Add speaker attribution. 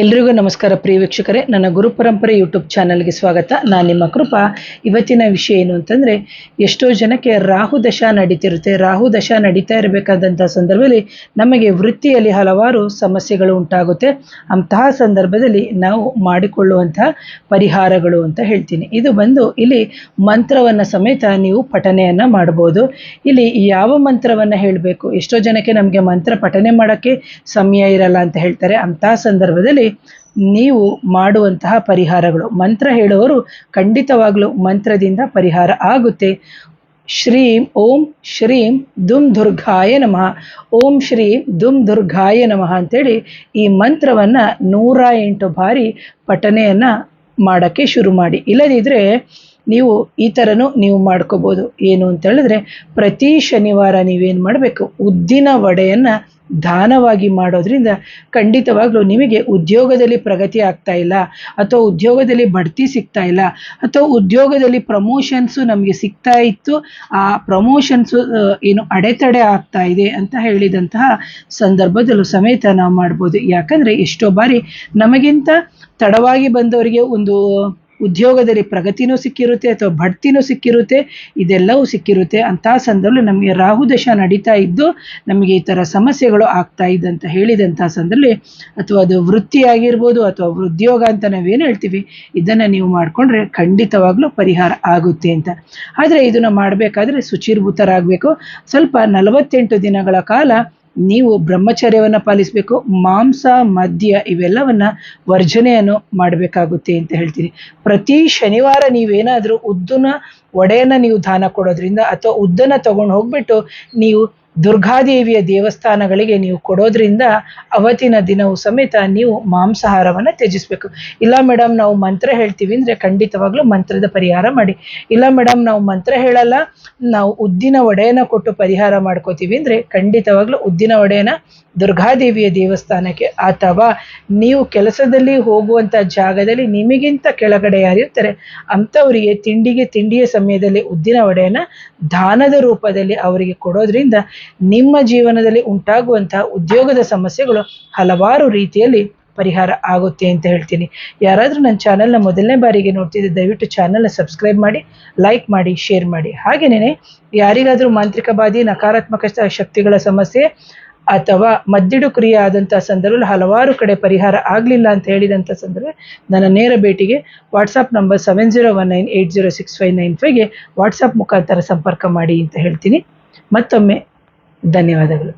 Speaker 1: ಎಲ್ರಿಗೂ ನಮಸ್ಕಾರ ಪ್ರಿಯ ವೀಕ್ಷಕರೇ, ನನ್ನ ಗುರು ಪರಂಪರೆ ಯೂಟ್ಯೂಬ್ ಚಾನಲ್ಗೆ ಸ್ವಾಗತ. ನಾನು ನಿಮ್ಮ ಕೃಪಾ. ಇವತ್ತಿನ ವಿಷಯ ಏನು ಅಂತಂದರೆ, ಎಷ್ಟೋ ಜನಕ್ಕೆ ರಾಹು ದಶಾ ನಡೀತಿರುತ್ತೆ. ರಾಹು ದಶಾ ನಡೀತಾ ಇರಬೇಕಾದಂಥ ಸಂದರ್ಭದಲ್ಲಿ ನಮಗೆ ವೃತ್ತಿಯಲ್ಲಿ ಹಲವಾರು ಸಮಸ್ಯೆಗಳು ಉಂಟಾಗುತ್ತೆ. ಅಂತಹ ಸಂದರ್ಭದಲ್ಲಿ ನಾವು ಮಾಡಿಕೊಳ್ಳುವಂತಹ ಪರಿಹಾರಗಳು ಅಂತ ಹೇಳ್ತೀನಿ. ಇದು ಬಂದು ಇಲ್ಲಿ ಮಂತ್ರವನ್ನು ಸಮೇತ ನೀವು ಪಠನೆಯನ್ನು ಮಾಡ್ಬೋದು. ಇಲ್ಲಿ ಯಾವ ಮಂತ್ರವನ್ನು ಹೇಳಬೇಕು, ಎಷ್ಟೋ ಜನಕ್ಕೆ ನಮಗೆ ಮಂತ್ರ ಪಠನೆ ಮಾಡೋಕ್ಕೆ ಸಮಯ ಇರಲ್ಲ ಅಂತ ಹೇಳ್ತಾರೆ. ಅಂತಹ ಸಂದರ್ಭದಲ್ಲಿ ನೀವು ಮಾಡುವಂತಹ ಪರಿಹಾರಗಳು, ಮಂತ್ರ ಹೇಳುವವರು ಖಂಡಿತವಾಗ್ಲೂ ಮಂತ್ರದಿಂದ ಪರಿಹಾರ ಆಗುತ್ತೆ. ಶ್ರೀಂ ಓಂ ಶ್ರೀಂ ದುಮ್ ದುರ್ಗಾಯ ನಮಃ, ಓಂ ಶ್ರೀಂ ದುಮ್ ದುರ್ಗಾಯ ನಮಃ ಅಂತೇಳಿ ಈ ಮಂತ್ರವನ್ನು 108 ಬಾರಿ ಪಠನೆಯನ್ನು ಮಾಡೋಕ್ಕೆ ಶುರು ಮಾಡಿ. ಇಲ್ಲದಿದ್ದರೆ ನೀವು ಈ ಥರನೂ ನೀವು ಮಾಡ್ಕೋಬೋದು. ಏನು ಅಂತ ಹೇಳಿದ್ರೆ, ಪ್ರತಿ ಶನಿವಾರ ನೀವೇನು ಮಾಡಬೇಕು, ಉದ್ದಿನ ವಡೆಯನ್ನು ದಾನವಾಗಿ ಮಾಡೋದ್ರಿಂದ ಖಂಡಿತವಾಗ್ಲೂ ನಿಮಗೆ ಉದ್ಯೋಗದಲ್ಲಿ ಪ್ರಗತಿ ಆಗ್ತಾ ಇಲ್ಲ, ಅಥವಾ ಉದ್ಯೋಗದಲ್ಲಿ ಬಡ್ತಿ ಸಿಗ್ತಾ ಇಲ್ಲ, ಅಥವಾ ಉದ್ಯೋಗದಲ್ಲಿ ಪ್ರಮೋಷನ್ಸು ನಮಗೆ ಸಿಗ್ತಾ ಇತ್ತು, ಆ ಪ್ರಮೋಷನ್ಸು ಏನು ಅಡೆತಡೆ ಆಗ್ತಾ ಇದೆ ಅಂತ ಹೇಳಿದಂತಹ ಸಂದರ್ಭದಲ್ಲೂ ಸಮೇತ ನಾವು ಮಾಡ್ಬೋದು. ಯಾಕಂದರೆ ಎಷ್ಟೋ ಬಾರಿ ನಮಗಿಂತ ತಡವಾಗಿ ಬಂದವರಿಗೆ ಒಂದು ಉದ್ಯೋಗದಲ್ಲಿ ಪ್ರಗತಿನೂ ಸಿಕ್ಕಿರುತ್ತೆ, ಅಥವಾ ಬಡ್ತಿನೂ ಸಿಕ್ಕಿರುತ್ತೆ, ಇದೆಲ್ಲವೂ ಸಿಕ್ಕಿರುತ್ತೆ. ಅಂತಹ ಸಂದರ್ಭದಲ್ಲಿ ನಮಗೆ ರಾಹು ದಶಾ ನಡೀತಾ ಇದ್ದು ನಮಗೆ ಈ ಥರ ಸಮಸ್ಯೆಗಳು ಆಗ್ತಾ ಇದ್ದಂತ ಹೇಳಿದಂಥ ಸಂದರ್ಭದಲ್ಲಿ, ಅಥವಾ ಅದು ವೃತ್ತಿಯಾಗಿರ್ಬೋದು ಅಥವಾ ಉದ್ಯೋಗ ಅಂತ ನಾವೇನು ಹೇಳ್ತೀವಿ, ಇದನ್ನು ನೀವು ಮಾಡಿಕೊಂಡ್ರೆ ಖಂಡಿತವಾಗ್ಲೂ ಪರಿಹಾರ ಆಗುತ್ತೆ ಅಂತ. ಆದರೆ ಇದನ್ನು ಮಾಡಬೇಕಾದ್ರೆ ಶುಚಿರ್ಭೂತರಾಗಬೇಕು. ಸ್ವಲ್ಪ 48 ದಿನಗಳ ಕಾಲ ನೀವು ಬ್ರಹ್ಮಚರ್ಯವನ್ನು ಪಾಲಿಸಬೇಕು. ಮಾಂಸ ಮದ್ಯ ಇವೆಲ್ಲವನ್ನು ವರ್ಜನೆಯನ್ನು ಮಾಡಬೇಕಾಗುತ್ತೆ ಅಂತ ಹೇಳ್ತೀನಿ. ಪ್ರತಿ ಶನಿವಾರ ನೀವೇನಾದರೂ ಉದ್ದಿನ ವಡೆಯನ್ನು ನೀವು ದಾನ ಕೊಡೋದ್ರಿಂದ, ಅಥವಾ ಉದ್ದನ್ನು ತಗೊಂಡು ಹೋಗ್ಬಿಟ್ಟು ನೀವು ದುರ್ಗಾದೇವಿಯ ದೇವಸ್ಥಾನಗಳಿಗೆ ನೀವು ಕೊಡೋದ್ರಿಂದ ಅವತ್ತಿನ ದಿನವೂ ಸಮೇತ ನೀವು ಮಾಂಸಾಹಾರವನ್ನು ತ್ಯಜಿಸಬೇಕು. ಇಲ್ಲ ಮೇಡಮ್ ನಾವು ಮಂತ್ರ ಹೇಳ್ತೀವಿ ಅಂದರೆ ಖಂಡಿತವಾಗ್ಲೂ ಮಂತ್ರದ ಪರಿಹಾರ ಮಾಡಿ. ಇಲ್ಲ ಮೇಡಮ್ ನಾವು ಮಂತ್ರ ಹೇಳಲ್ಲ, ನಾವು ಉದ್ದಿನ ವಡೆಯನ್ನು ಕೊಟ್ಟು ಪರಿಹಾರ ಮಾಡ್ಕೋತೀವಿ ಅಂದರೆ ಖಂಡಿತವಾಗ್ಲೂ ಉದ್ದಿನ ವಡೆಯನ್ನು ದುರ್ಗಾದೇವಿಯ ದೇವಸ್ಥಾನಕ್ಕೆ, ಅಥವಾ ನೀವು ಕೆಲಸದಲ್ಲಿ ಹೋಗುವಂಥ ಜಾಗದಲ್ಲಿ ನಿಮಗಿಂತ ಕೆಳಗಡೆ ಯಾರಿರ್ತಾರೆ ಅಂಥವರಿಗೆ ತಿಂಡಿಯ ಸಮಯದಲ್ಲಿ ಉದ್ದಿನ ವಡೆಯನ್ನು ದಾನದ ರೂಪದಲ್ಲಿ ಅವರಿಗೆ ಕೊಡೋದ್ರಿಂದ ನಿಮ್ಮ ಜೀವನದಲ್ಲಿ ಉಂಟಾಗುವಂತಹ ಉದ್ಯೋಗದ ಸಮಸ್ಯೆಗಳು ಹಲವಾರು ರೀತಿಯಲ್ಲಿ ಪರಿಹಾರ ಆಗುತ್ತೆ ಅಂತ ಹೇಳ್ತೀನಿ. ಯಾರಾದರೂ ನನ್ನ ಚಾನಲ್ನ ಮೊದಲನೇ ಬಾರಿಗೆ ನೋಡ್ತಿದ್ದೆ, ದಯವಿಟ್ಟು ಚಾನಲ್ನ ಸಬ್ಸ್ಕ್ರೈಬ್ ಮಾಡಿ, ಲೈಕ್ ಮಾಡಿ, ಶೇರ್ ಮಾಡಿ. ಹಾಗೆಯೇ ಯಾರಿಗಾದರೂ ಮಾಂತ್ರಿಕ ಬಾಧೆ, ನಕಾರಾತ್ಮಕ ಶಕ್ತಿಗಳ ಸಮಸ್ಯೆ ಅಥವಾ ಮದ್ದಿಡು ಕ್ರಿಯೆ ಆದಂಥ ಸಂದರ್ಭದಲ್ಲಿ ಹಲವಾರು ಕಡೆ ಪರಿಹಾರ ಆಗಲಿಲ್ಲ ಅಂತ ಹೇಳಿದಂಥ ಸಂದರ್ಭ ನನ್ನ ನೇರ ಭೇಟಿಗೆ ವಾಟ್ಸಪ್ ನಂಬರ್ 7019806595ಗೆ ವಾಟ್ಸಪ್ ಮುಖಾಂತರ ಸಂಪರ್ಕ ಮಾಡಿ ಅಂತ ಹೇಳ್ತೀನಿ. ಮತ್ತೊಮ್ಮೆ ಧನ್ಯವಾದಗಳು.